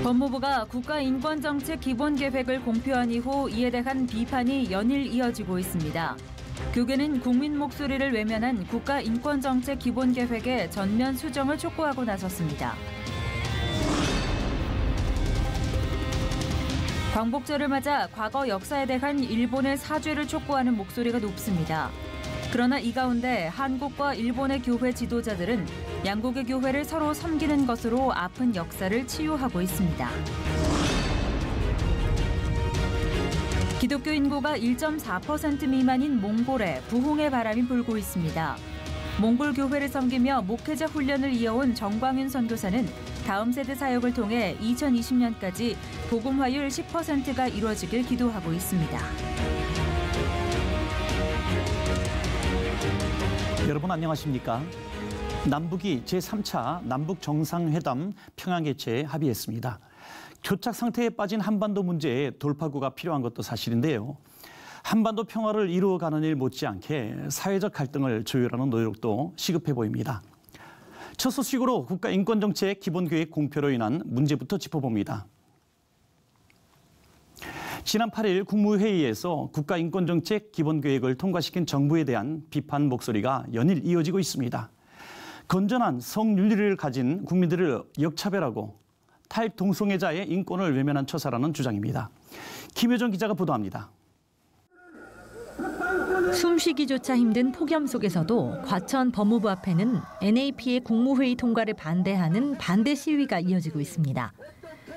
법무부가 국가인권정책 기본계획을 공표한 이후 이에 대한 비판이 연일 이어지고 있습니다. 교계는 국민 목소리를 외면한 국가인권정책 기본계획의 전면 수정을 촉구하고 나섰습니다. 광복절을 맞아 과거 역사에 대한 일본의 사죄를 촉구하는 목소리가 높습니다. 그러나 이 가운데 한국과 일본의 교회 지도자들은 양국의 교회를 서로 섬기는 것으로 아픈 역사를 치유하고 있습니다. 기독교 인구가 1.4% 미만인 몽골에 부흥의 바람이 불고 있습니다. 몽골 교회를 섬기며 목회자 훈련을 이어온 정광윤 선교사는 다음 세대 사역을 통해 2020년까지 복음화율 10%가 이루어지길 기도하고 있습니다. 여러분 안녕하십니까? 남북이 제3차 남북정상회담 평양 개최에 합의했습니다. 교착 상태에 빠진 한반도 문제에 돌파구가 필요한 것도 사실인데요. 한반도 평화를 이루어가는 일 못지않게 사회적 갈등을 조율하는 노력도 시급해 보입니다. 첫 소식으로 국가인권정책 기본계획 공표로 인한 문제부터 짚어봅니다. 지난 8일 국무회의에서 국가인권정책 기본계획을 통과시킨 정부에 대한 비판 목소리가 연일 이어지고 있습니다. 건전한 성윤리를 가진 국민들을 역차별하고 탈동성애자의 인권을 외면한 처사라는 주장입니다. 김효정 기자가 보도합니다. 숨쉬기조차 힘든 폭염 속에서도 과천 법무부 앞에는 NAP의 국무회의 통과를 반대하는 반대 시위가 이어지고 있습니다.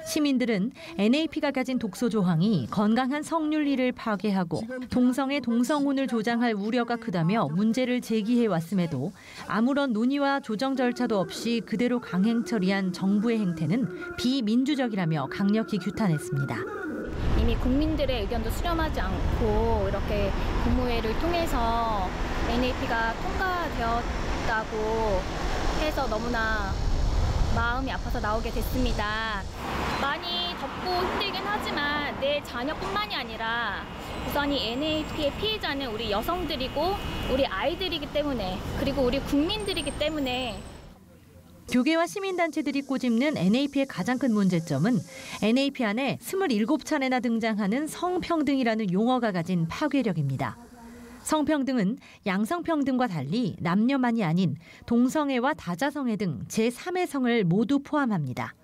시민들은 NAP가 가진 독소 조항이 건강한 성윤리를 파괴하고 동성애 동성혼을 조장할 우려가 크다며 문제를 제기해 왔음에도 아무런 논의와 조정 절차도 없이 그대로 강행 처리한 정부의 행태는 비민주적이라며 강력히 규탄했습니다. 이미 국민들의 의견도 수렴하지 않고 이렇게 국무회의를 통해서 NAP가 통과되었다고 해서 너무나 마음이 아파서 나오게 됐습니다. 많이 덥고 힘들긴 하지만 내 자녀뿐만이 아니라 우선 이 NAP의 피해자는 우리 여성들이고 우리 아이들이기 때문에 그리고 우리 국민들이기 때문에 교계와 시민단체들이 꼬집는 NAP의 가장 큰 문제점은 NAP 안에 27차례나 등장하는 성평등이라는 용어가 가진 파괴력입니다. 성평등은 양성평등과 달리 남녀만이 아닌 동성애와 다자성애 등 제3의 성을 모두 포함합니다.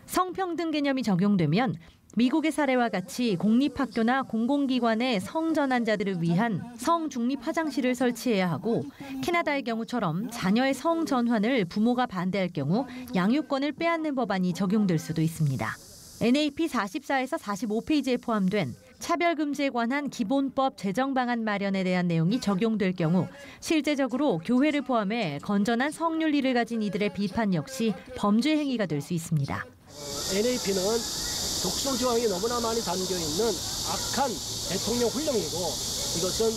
성평등 개념이 적용되면 미국의 사례와 같이 공립학교나 공공기관에 성전환자들을 위한 성중립 화장실을 설치해야 하고 캐나다의 경우처럼 자녀의 성전환을 부모가 반대할 경우 양육권을 빼앗는 법안이 적용될 수도 있습니다. NAP 44에서 45페이지에 포함된 차별금지에 관한 기본법 제정 방안 마련에 대한 내용이 적용될 경우 실제적으로 교회를 포함해 건전한 성윤리를 가진 이들의 비판 역시 범죄 행위가 될 수 있습니다. NAP는 독소 조항이 너무나 많이 담겨있는 악한 대통령 훈령이고 이것은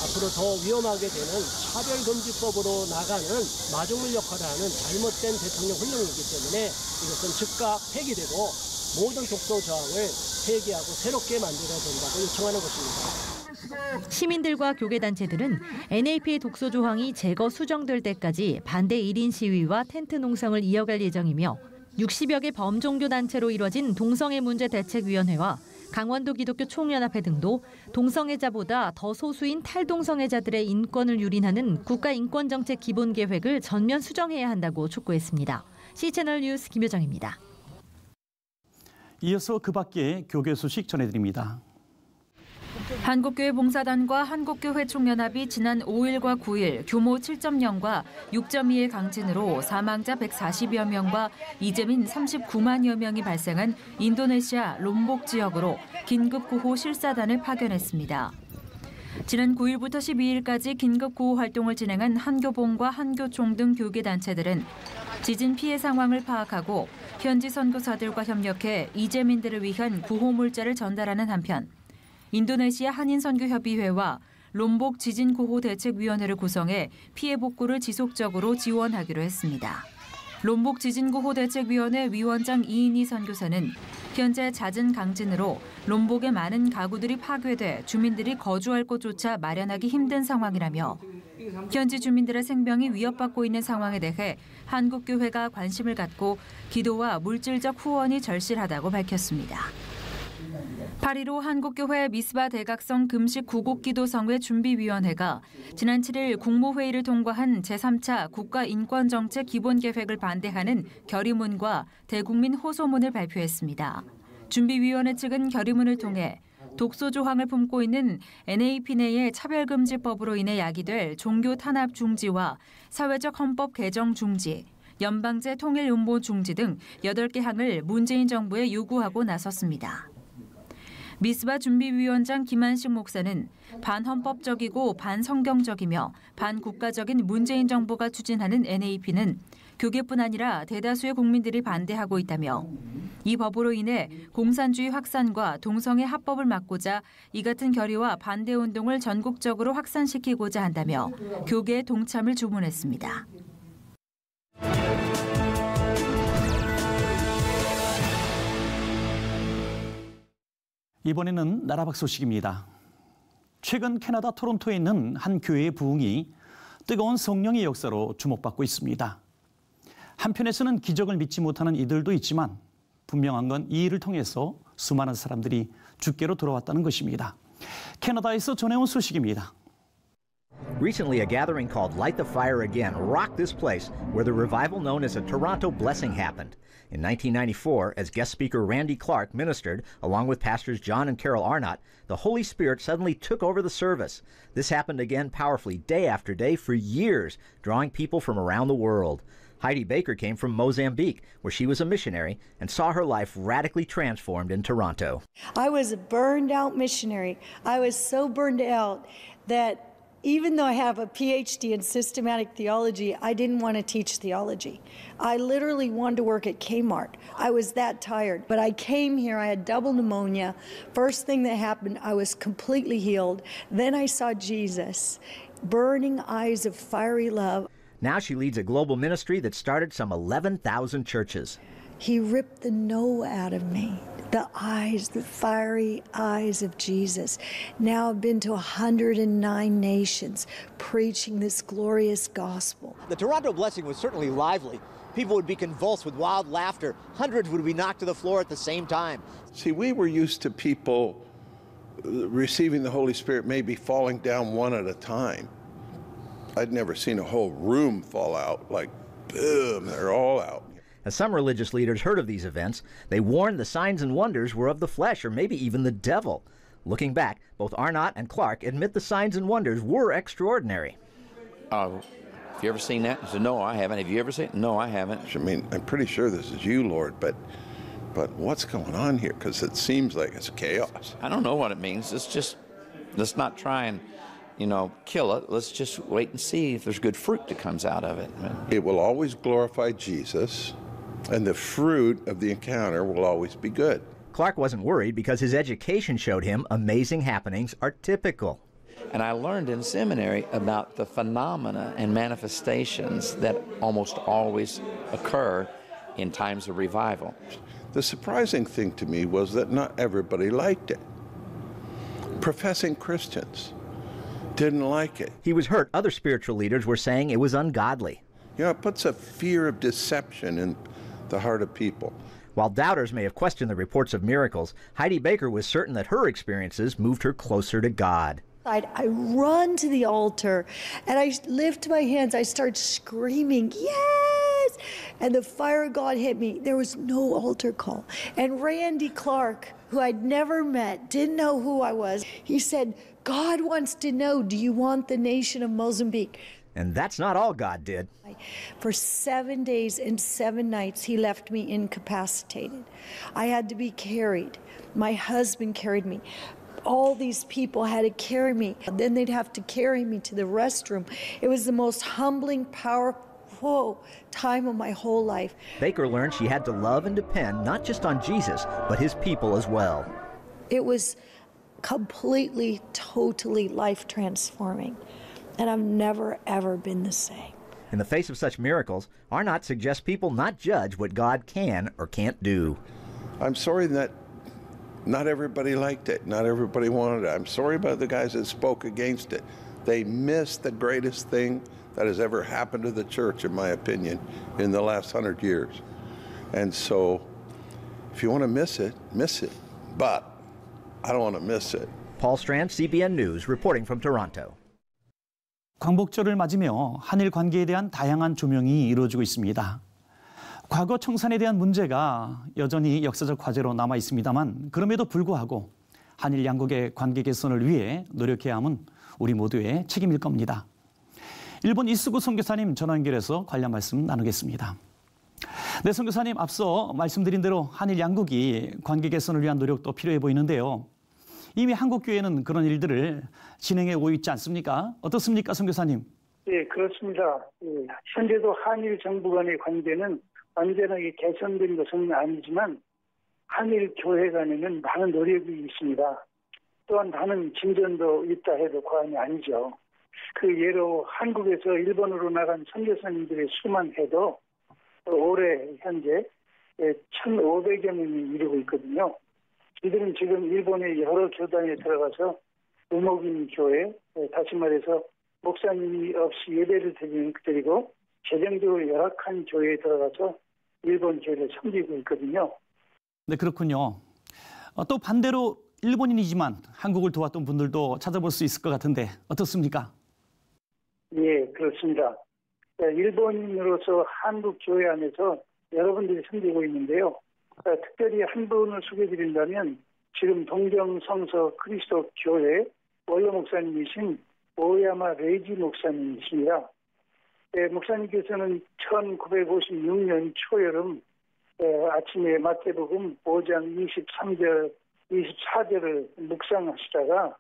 앞으로 더 위험하게 되는 차별금지법으로 나가는 마중물 역할을 하는 잘못된 대통령 훈령이기 때문에 이것은 즉각 폐기되고 모든 독소 조항을 폐기하고 새롭게 만들어야 된다고 요청하는 것입니다. 시민들과 교계단체들은 NAP의 독소 조항이 제거 수정될 때까지 반대 1인 시위와 텐트 농성을 이어갈 예정이며 60여 개 범종교 단체로 이뤄진 동성애 문제 대책위원회와 강원도 기독교 총연합회 등도 동성애자보다 더 소수인 탈동성애자들의 인권을 유린하는 국가인권정책 기본계획을 전면 수정해야 한다고 촉구했습니다. C채널 뉴스 김효정입니다. 이어서 그 밖의 교계 소식 전해드립니다. 한국교회 봉사단과 한국교회 총연합이 지난 5일과 9일 규모 7.0과 6.2의 강진으로 사망자 140여 명과 이재민 39만여 명이 발생한 인도네시아 롬복 지역으로 긴급 구호 실사단을 파견했습니다. 지난 9일부터 12일까지 긴급 구호 활동을 진행한 한교봉과 한교총 등 교계단체들은 지진 피해 상황을 파악하고 현지 선교사들과 협력해 이재민들을 위한 구호 물자를 전달하는 한편 인도네시아 한인선교협의회와 롬복 지진구호대책위원회를 구성해 피해 복구를 지속적으로 지원하기로 했습니다. 롬복 지진구호대책위원회 위원장 이인희 선교사는 현재 잦은 강진으로 롬복의 많은 가구들이 파괴돼 주민들이 거주할 곳조차 마련하기 힘든 상황이라며 현지 주민들의 생명이 위협받고 있는 상황에 대해 한국교회가 관심을 갖고 기도와 물질적 후원이 절실하다고 밝혔습니다. 8.15 한국교회 미스바 대각성 금식 구국기도성회 준비위원회가 지난 7일 국무회의를 통과한 제3차 국가인권정책 기본계획을 반대하는 결의문과 대국민 호소문을 발표했습니다. 준비위원회 측은 결의문을 통해 독소 조항을 품고 있는 NAP 내의 차별금지법으로 인해 야기될 종교 탄압 중지와 사회적 헌법 개정 중지, 연방제 통일 음모 중지 등 8개 항을 문재인 정부에 요구하고 나섰습니다. 미스바 준비위원장 김한식 목사는 반헌법적이고 반성경적이며 반국가적인 문재인 정부가 추진하는 NAP는 교계뿐 아니라 대다수의 국민들이 반대하고 있다며 이 법으로 인해 공산주의 확산과 동성애 합법을 막고자 이 같은 결의와 반대 운동을 전국적으로 확산시키고자 한다며 교계의 동참을 주문했습니다. 이번에는 나라 밖 소식입니다. 최근 캐나다 토론토에 있는 한 교회의 부흥이 뜨거운 성령의 역사로 주목받고 있습니다. 한편에서는 기적을 믿지 못하는 이들도 있지만 분명한 건 이 일을 통해서 수많은 사람들이 주께로 돌아왔다는 것입니다. 캐나다에서 전해온 소식입니다. Recently, a gathering called Light the Fire Again rocked this place where the revival known as a Toronto Blessing happened. In 1994, as guest speaker Randy Clark ministered, along with pastors John and Carol Arnott, the Holy Spirit suddenly took over the service. This happened again powerfully day after day for years, drawing people from around the world. Heidi Baker came from Mozambique, where she was a missionary, and saw her life radically transformed in Toronto. I was a burned out missionary. I was so burned out that even though I have a PhD in systematic theology, I didn't want to teach theology. I literally wanted to work at Kmart. I was that tired. But I came here, I had double pneumonia. First thing that happened, I was completely healed. Then I saw Jesus, burning eyes of fiery love. Now she leads a global ministry that started some 11,000 churches. He ripped the no out of me. The eyes, the fiery eyes of Jesus. Now I've been to 109 nations preaching this glorious gospel. The Toronto Blessing was certainly lively. People would be convulsed with wild laughter. Hundreds would be knocked to the floor at the same time. See, we were used to people receiving the Holy Spirit maybe falling down one at a time. I'd never seen a whole room fall out, like, boom, they're all out. As some religious leaders heard of these events, they warned the signs and wonders were of the flesh or maybe even the devil. Looking back, both Arnott and Clark admit the signs and wonders were extraordinary. Have you ever seen that? I said, no, I haven't. Have you ever seen it? No, I haven't. I mean, I'm pretty sure this is you, Lord, but what's going on here? Because it seems like it's chaos. I don't know what it means. It's just, let's not try and, kill it. Let's just wait and see if there's good fruit that comes out of it. It will always glorify Jesus, and the fruit of the encounter will always be good. Clark wasn't worried because his education showed him amazing happenings are typical. And I learned in seminary about the phenomena and manifestations that almost always occur in times of revival. The surprising thing to me was that not everybody liked it. Professing Christians didn't like it. He was hurt other spiritual leaders were saying it was ungodly. It puts a fear of deception in the heart of people. While doubters may have questioned the reports of miracles, Heidi Baker was certain that her experiences moved her closer to God. I run to the altar and I lift my hands. I start screaming, yes! And the fire of God hit me. There was no altar call. And Randy Clark, who I'd never met, didn't know who I was, he said, God wants to know, do you want the nation of Mozambique? And that's not all God did. For 7 days and 7 nights, he left me incapacitated. I had to be carried. My husband carried me. All these people had to carry me. Then they'd have to carry me to the restroom. It was the most humbling, powerful time of my whole life. Baker learned she had to love and depend not just on Jesus, but his people as well. It was completely, totally life transforming. And I've never, ever been the same. In the face of such miracles, Arnott suggests people not judge what God can or can't do. I'm sorry that not everybody liked it. Not everybody wanted it. I'm sorry about the guys that spoke against it. they miss the greatest thing that has ever happened to the church, in my opinion, in the last 100 years. And so, if you want to miss it, miss it. But I don't want to miss it. Paul Strand, CBN News, reporting from Toronto. 광복절을 맞으며 한일 관계에 대한 다양한 조명이 이루어지고 있습니다. 과거 청산에 대한 문제가 여전히 역사적 과제로 남아 있습니다만 그럼에도 불구하고 한일 양국의 관계 개선을 위해 노력해야 함은 우리 모두의 책임일 겁니다. 일본 이수구 선교사님 전화 연결해서 관련 말씀 나누겠습니다. 네, 선교사님, 앞서 말씀드린 대로 한일 양국이 관계 개선을 위한 노력도 필요해 보이는데요. 이미 한국교회는 그런 일들을 진행해 오고 있지 않습니까? 어떻습니까, 선교사님? 네, 그렇습니다. 현재도 한일 정부 간의 관계는 완전하게 개선된 것은 아니지만 한일 교회 간에는 많은 노력이 있습니다. 또한 많은 진전도 있다 해도 과언이 아니죠. 그 예로 한국에서 일본으로 나간 선교사님들의 수만 해도 올해 현재 1,500여 명이 이르고 있거든요. 이들은 지금 일본의 여러 교단에 들어가서 의목인 교회, 다시 말해서 목사님이 없이 예배를 드리고 재정적으로 열악한 교회에 들어가서 일본 교회를 섬기고 있거든요. 네, 그렇군요. 또 반대로 일본인이지만 한국을 도왔던 분들도 찾아볼 수 있을 것 같은데 어떻습니까? 예, 그렇습니다. 일본인으로서 한국 교회 안에서 여러분들이 섬기고 있는데요. 특별히 한 분을 소개해드린다면 지금 동경성서 그리스도 교회 원로 목사님이신 오야마 레이지 목사님이십니다. 목사님께서는 1956년 초여름 아침에 마태복음 5장 23절, 24절을 묵상하시다가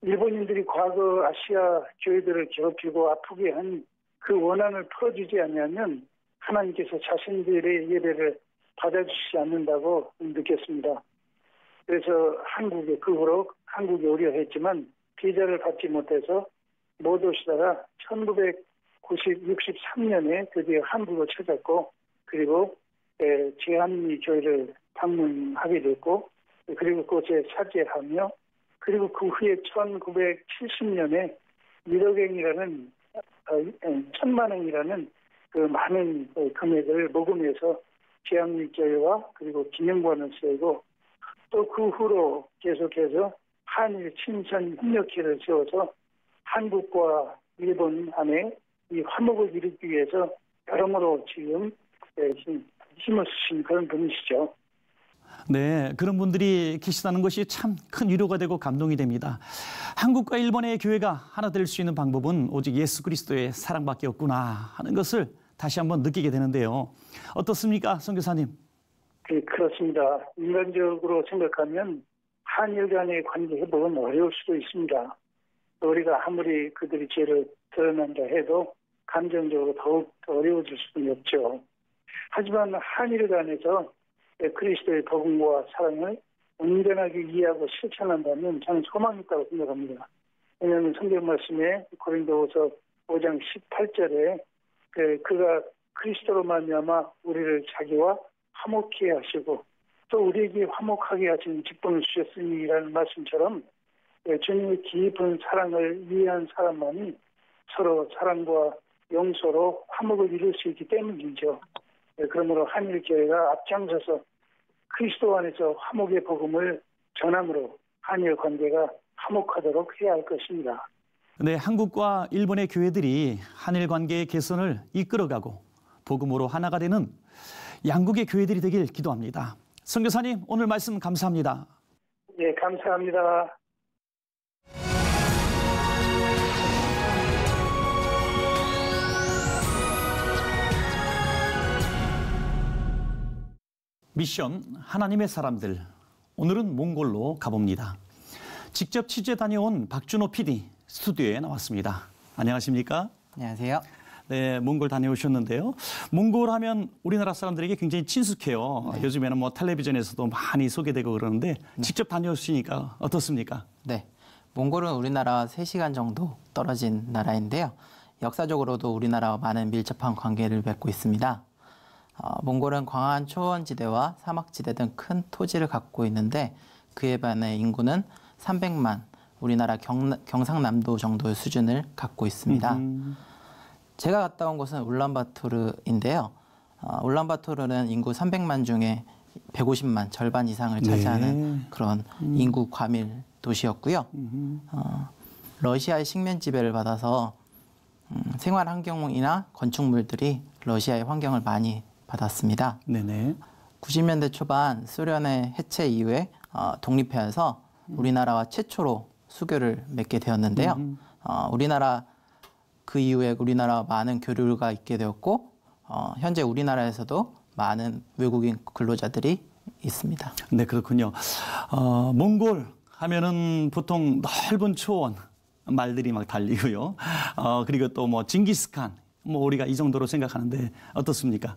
일본인들이 과거 아시아 교회들을 괴롭히고 아프게 한 그 원한을 풀어주지 않으면 하나님께서 자신들의 예배를 받아주시지 않는다고 느꼈습니다. 그래서 그 후로 한국에 오려 했지만 비자를 받지 못해서 못 오시다가 1963년에 드디어 한국을 찾았고 그리고 제한미 교회를 방문하게 됐고 그리고 그곳에 사죄하며 그리고 그 후에 1970년에 1억엔이라는 1,000만 원이라는 그 많은 금액을 모금해서 제한미 교회와 그리고 기념관을 세우고 또 그 후로 계속해서 한일 친선 협력회를 세워서 한국과 일본 안에 이 화목을 이루기 위해서 여러모로 지금 힘을 쓰신 그런 분이시죠. 네, 그런 분들이 계시다는 것이 참 큰 위로가 되고 감동이 됩니다. 한국과 일본의 교회가 하나 될 수 있는 방법은 오직 예수 그리스도의 사랑밖에 없구나 하는 것을 다시 한번 느끼게 되는데요. 어떻습니까, 선교사님? 네, 그렇습니다. 인간적으로 생각하면 한일 간의 관계 회복은 어려울 수도 있습니다. 우리가 아무리 그들이 죄를 드러난다 해도 감정적으로 더욱 어려워질 수는 없죠. 하지만 한일 간에서 그리스도의 복음과 사랑을 온전하게 이해하고 실천한다면 저는 소망이 있다고 생각합니다. 왜냐하면 성경 말씀에 고린도후서 5장 18절에 그가 그리스도로 말미암아 우리를 자기와 화목케 하시고 또 우리에게 화목하게 하시는 직분을 주셨으니라는 말씀처럼 주님의 깊은 사랑을 이해한 사람만이 서로 사랑과 용서로 화목을 이룰 수 있기 때문이죠. 그러므로 한일교회가 앞장서서 그리스도 안에서 화목의 복음을 전함으로 한일 관계가 화목하도록 해야 할 것입니다. 네, 한국과 일본의 교회들이 한일 관계의 개선을 이끌어가고 복음으로 하나가 되는 양국의 교회들이 되길 기도합니다. 선교사님, 오늘 말씀 감사합니다. 네, 감사합니다. 미션 하나님의 사람들, 오늘은 몽골로 가봅니다. 직접 취재 다녀온 박준호 PD 스튜디오에 나왔습니다. 안녕하십니까? 안녕하세요. 네, 몽골 다녀오셨는데요. 몽골 하면 우리나라 사람들에게 굉장히 친숙해요. 네. 요즘에는 뭐 텔레비전에서도 많이 소개되고 그러는데 직접 다녀오시니까 어떻습니까? 네, 몽골은 우리나라와 3시간 정도 떨어진 나라인데요. 역사적으로도 우리나라와 많은 밀접한 관계를 맺고 있습니다. 몽골은 광활한 초원지대와 사막지대 등 큰 토지를 갖고 있는데 그에 반해 인구는 300만, 우리나라 경상남도 정도의 수준을 갖고 있습니다. 제가 갔다 온 곳은 울란바토르인데요. 울란바토르는 인구 300만 중에 150만, 절반 이상을 차지하는 그런 인구 과밀 도시였고요. 러시아의 식민 지배를 받아서 생활 환경이나 건축물들이 러시아의 환경을 많이 받았습니다. 네네. 90년대 초반 소련의 해체 이후에 독립하여서 우리나라와 최초로 수교를 맺게 되었는데요. 우리나라 그 이후에 우리나라와 많은 교류가 있게 되었고 현재 우리나라에서도 많은 외국인 근로자들이 있습니다. 네, 그렇군요. 몽골 하면은 보통 넓은 초원 말들이 막 달리고요. 그리고 또 뭐 징기스칸, 뭐 우리가 이 정도로 생각하는데 어떻습니까?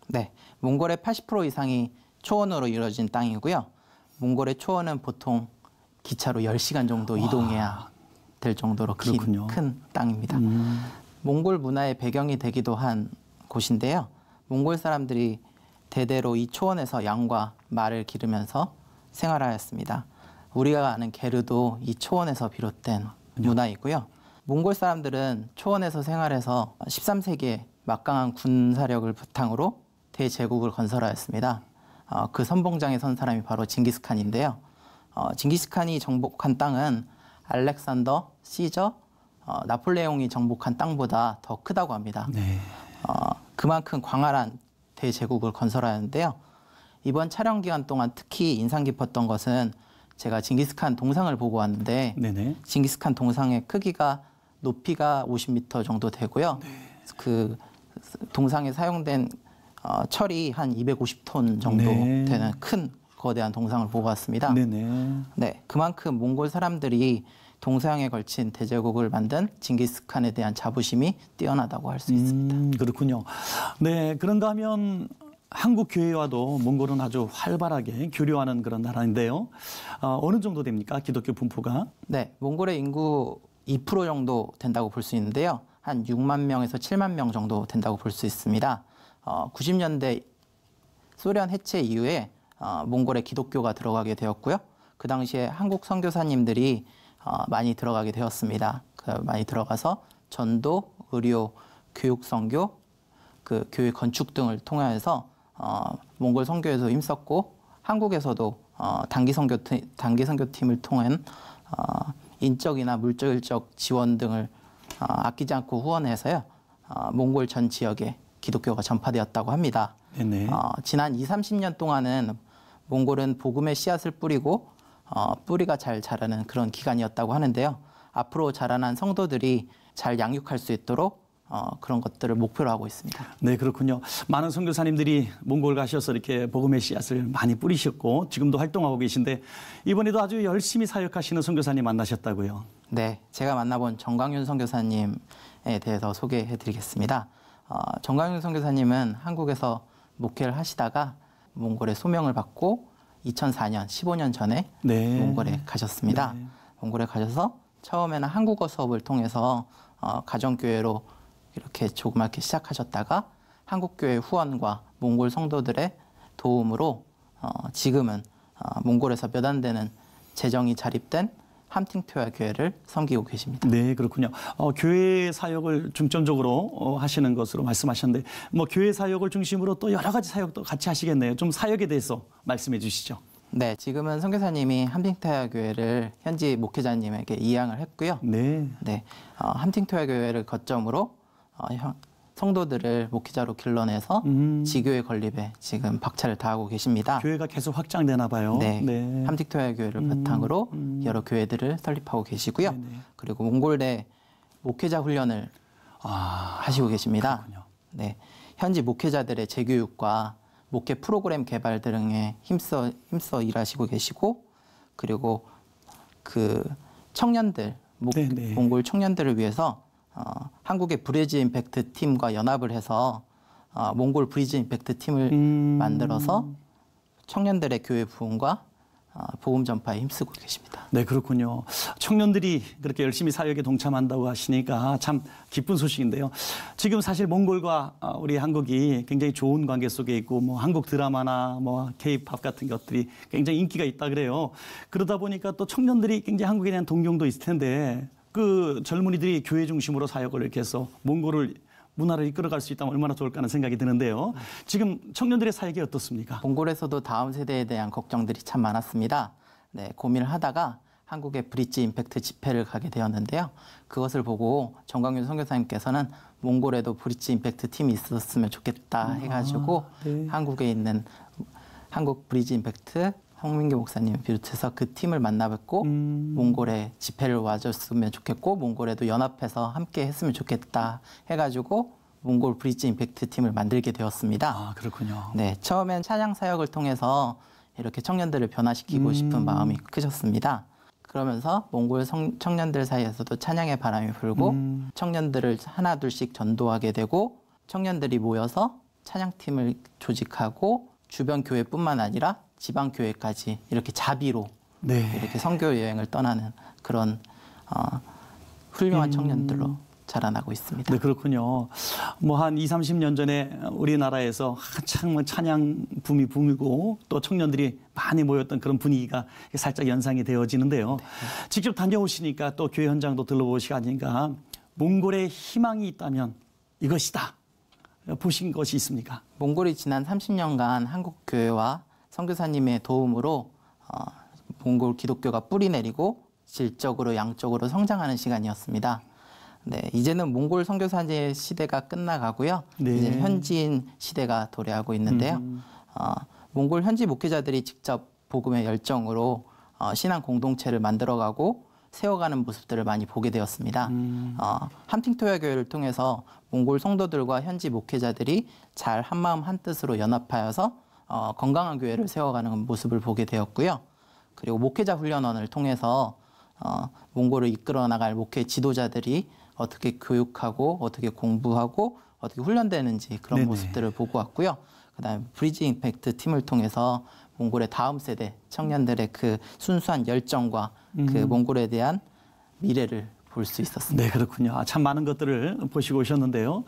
네, 몽골의 80% 이상이 초원으로 이루어진 땅이고요. 몽골의 초원은 보통 기차로 10시간 정도 이동해야 될 정도로 큰 땅입니다. 몽골 문화의 배경이 되기도 한 곳인데요. 몽골 사람들이 대대로 이 초원에서 양과 말을 기르면서 생활하였습니다. 우리가 아는 게르도 이 초원에서 비롯된 문화이고요. 몽골 사람들은 초원에서 생활해서 13세기에 막강한 군사력을 바탕으로 대제국을 건설하였습니다. 그 선봉장에 선 사람이 바로 징기스칸인데요. 징기스칸이 정복한 땅은 알렉산더, 시저, 나폴레옹이 정복한 땅보다 더 크다고 합니다. 네. 그만큼 광활한 대제국을 건설하였는데요. 이번 촬영 기간 동안 특히 인상 깊었던 것은 제가 징기스칸 동상을 보고 왔는데 네네. 징기스칸 동상의 크기가 높이가 50m 정도 되고요. 그 동상에 사용된 철이 한 250톤 정도 되는 큰 거대한 동상을 보고 왔습니다. 네, 그만큼 몽골 사람들이 동서양에 걸친 대제국을 만든 징기스칸에 대한 자부심이 뛰어나다고 할 수 있습니다. 그렇군요. 네, 그런가 하면 한국 교회와도 몽골은 아주 활발하게 교류하는 그런 나라인데요. 어느 정도 됩니까? 기독교 분포가? 네, 몽골의 인구 2% 정도 된다고 볼 수 있는데요. 한 6만 명에서 7만 명 정도 된다고 볼 수 있습니다. 90년대 소련 해체 이후에 몽골에 기독교가 들어가게 되었고요. 그 당시에 한국 선교사님들이 많이 들어가게 되었습니다. 많이 들어가서 전도, 의료, 교육 선교, 그 교회 건축 등을 통해서 몽골 선교에서 힘썼고 한국에서도 단기 선교팀을 통한 인적이나 물질적 지원 등을 아끼지 않고 후원해서요. 몽골 전 지역에 기독교가 전파되었다고 합니다. 지난 20, 30년 동안은 몽골은 복음의 씨앗을 뿌리고 뿌리가 잘 자라는 그런 기간이었다고 하는데요. 앞으로 자라난 성도들이 잘 양육할 수 있도록 그런 것들을 목표로 하고 있습니다. 네, 그렇군요. 많은 선교사님들이 몽골 가셔서 이렇게 복음의 씨앗을 많이 뿌리셨고 지금도 활동하고 계신데 이번에도 아주 열심히 사역하시는 선교사님 만나셨다고요? 네, 제가 만나본 정광윤 선교사님에 대해서 소개해드리겠습니다. 정광윤 선교사님은 한국에서 목회를 하시다가 몽골에 소명을 받고 2004년, 15년 전에 몽골에 가셨습니다. 몽골에 가셔서 처음에는 한국어 수업을 통해서 가정교회로 이렇게 조그맣게 시작하셨다가 한국교회 후원과 몽골 성도들의 도움으로 지금은 몽골에서 몇 안 되는 재정이 자립된 함팅토야 교회를 섬기고 계십니다. 네, 그렇군요. 교회 사역을 중점적으로 하시는 것으로 말씀하셨는데 뭐 교회 사역을 중심으로 또 여러 가지 사역도 같이 하시겠네요. 좀 사역에 대해서 말씀해 주시죠. 네, 지금은 선교사님이 함팅토야 교회를 현지 목회자님에게 이양을 했고요. 네. 함팅토야 교회를 거점으로 성도들을 목회자로 길러내서 지교회 건립에 지금 박차를 다하고 계십니다. 교회가 계속 확장되나 봐요. 네. 함팅토야 교회를 바탕으로 여러 교회들을 설립하고 계시고요. 그리고 몽골대 목회자 훈련을 하시고 계십니다. 그렇군요. 네. 현지 목회자들의 재교육과 목회 프로그램 개발 등에 힘써 일하시고 계시고 그리고 그 청년들 몽골 청년들을 위해서 한국의 브리지 임팩트 팀과 연합을 해서 몽골 브리지 임팩트 팀을 만들어서 청년들의 교회 부흥과 복음 전파에 힘쓰고 계십니다. 네, 그렇군요. 청년들이 그렇게 열심히 사역에 동참한다고 하시니까 참 기쁜 소식인데요. 지금 사실 몽골과 우리 한국이 굉장히 좋은 관계 속에 있고 뭐 한국 드라마나 뭐 K-팝 같은 것들이 굉장히 인기가 있다 그래요. 그러다 보니까 또 청년들이 굉장히 한국에 대한 동경도 있을 텐데 그 젊은이들이 교회 중심으로 사역을 이렇게 해서 몽골을 문화를 이끌어갈 수 있다면 얼마나 좋을까 하는 생각이 드는데요. 지금 청년들의 사역이 어떻습니까? 몽골에서도 다음 세대에 대한 걱정들이 참 많았습니다. 네, 고민을 하다가 한국의 브릿지 임팩트 집회를 가게 되었는데요. 그것을 보고 정광윤 선교사님께서는 몽골에도 브릿지 임팩트 팀이 있었으면 좋겠다 해가지고 네. 한국에 있는 한국 브릿지 임팩트 홍민규 목사님 비롯해서 그 팀을 만나 뵙고 몽골에 집회를 와줬으면 좋겠고 몽골에도 연합해서 함께 했으면 좋겠다 해가지고 몽골 브릿지 임팩트 팀을 만들게 되었습니다. 아, 그렇군요. 네, 처음엔 찬양 사역을 통해서 이렇게 청년들을 변화시키고 싶은 마음이 크셨습니다. 그러면서 몽골 청년들 사이에서도 찬양의 바람이 불고 청년들을 하나둘씩 전도하게 되고 청년들이 모여서 찬양팀을 조직하고 주변 교회뿐만 아니라 지방 교회까지 이렇게 자비로 네. 이렇게 선교 여행을 떠나는 그런 훌륭한 청년들로 자라나고 있습니다. 네, 그렇군요. 뭐 한 20, 30년 전에 우리나라에서 한창 찬양 붐이 붐이고 또 청년들이 많이 모였던 그런 분위기가 살짝 연상이 되어지는데요. 네. 직접 다녀오시니까 또 교회 현장도 들러보시고 하니까 몽골에 희망이 있다면 이것이다. 보신 것이 있습니까? 몽골이 지난 30년간 한국 교회와 선교사님의 도움으로 몽골 기독교가 뿌리 내리고 질적으로 양적으로 성장하는 시간이었습니다. 네, 이제는 몽골 선교사의 시대가 끝나가고요. 네. 이제 현지인 시대가 도래하고 있는데요. 몽골 현지 목회자들이 직접 복음의 열정으로 신앙 공동체를 만들어가고 세워가는 모습들을 많이 보게 되었습니다. 함팅토야교회를 통해서 몽골 성도들과 현지 목회자들이 잘 한마음 한뜻으로 연합하여서 건강한 교회를 세워가는 모습을 보게 되었고요. 그리고 목회자 훈련원을 통해서 몽골을 이끌어 나갈 목회 지도자들이 어떻게 교육하고 어떻게 공부하고 어떻게 훈련되는지 그런 네네. 모습들을 보고 왔고요. 그다음에 브리지 임팩트 팀을 통해서 몽골의 다음 세대 청년들의 그 순수한 열정과 그 몽골에 대한 미래를 볼 수 있었습니다. 네, 그렇군요. 참 많은 것들을 보시고 오셨는데요.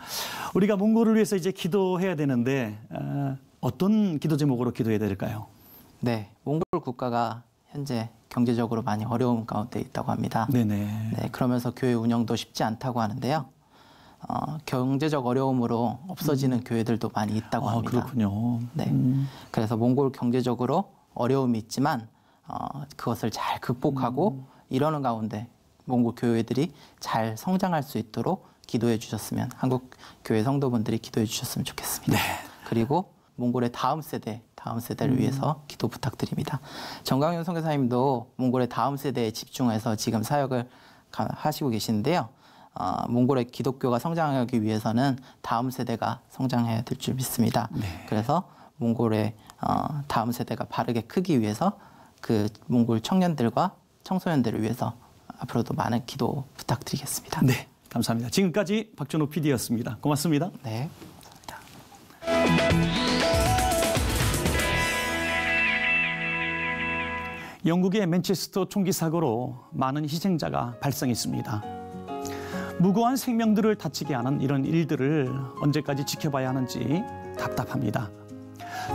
우리가 몽골을 위해서 이제 기도해야 되는데 어떤 기도 제목으로 기도해야 될까요? 네, 몽골 국가가 현재 경제적으로 많이 어려움 가운데 있다고 합니다. 네네. 네, 그러면서 교회 운영도 쉽지 않다고 하는데요. 경제적 어려움으로 없어지는 교회들도 많이 있다고 합니다. 그렇군요. 네, 그래서 몽골 경제적으로 어려움이 있지만 그것을 잘 극복하고 이러는 가운데 몽골 교회들이 잘 성장할 수 있도록 기도해 주셨으면 한국 교회 성도분들이 기도해 주셨으면 좋겠습니다. 네. 그리고 몽골의 다음 세대를 위해서 기도 부탁드립니다. 정광윤 선교사님도 몽골의 다음 세대에 집중해서 지금 사역을 하시고 계시는데요. 몽골의 기독교가 성장하기 위해서는 다음 세대가 성장해야 될 줄 믿습니다. 네. 그래서 몽골의 다음 세대가 바르게 크기 위해서 그 몽골 청년들과 청소년들을 위해서 앞으로도 많은 기도 부탁드리겠습니다. 네, 감사합니다. 지금까지 박준호 PD였습니다. 고맙습니다. 네. 영국의 맨체스터 총기 사고로 많은 희생자가 발생했습니다. 무고한 생명들을 다치게 하는 이런 일들을 언제까지 지켜봐야 하는지 답답합니다.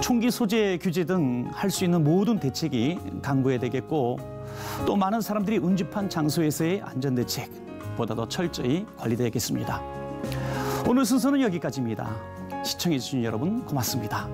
총기 소재 규제 등 할 수 있는 모든 대책이 강구해야 되겠고 또 많은 사람들이 운집한 장소에서의 안전대책 보다 더 철저히 관리되겠습니다. 오늘 순서는 여기까지입니다. 시청해주신 여러분 고맙습니다.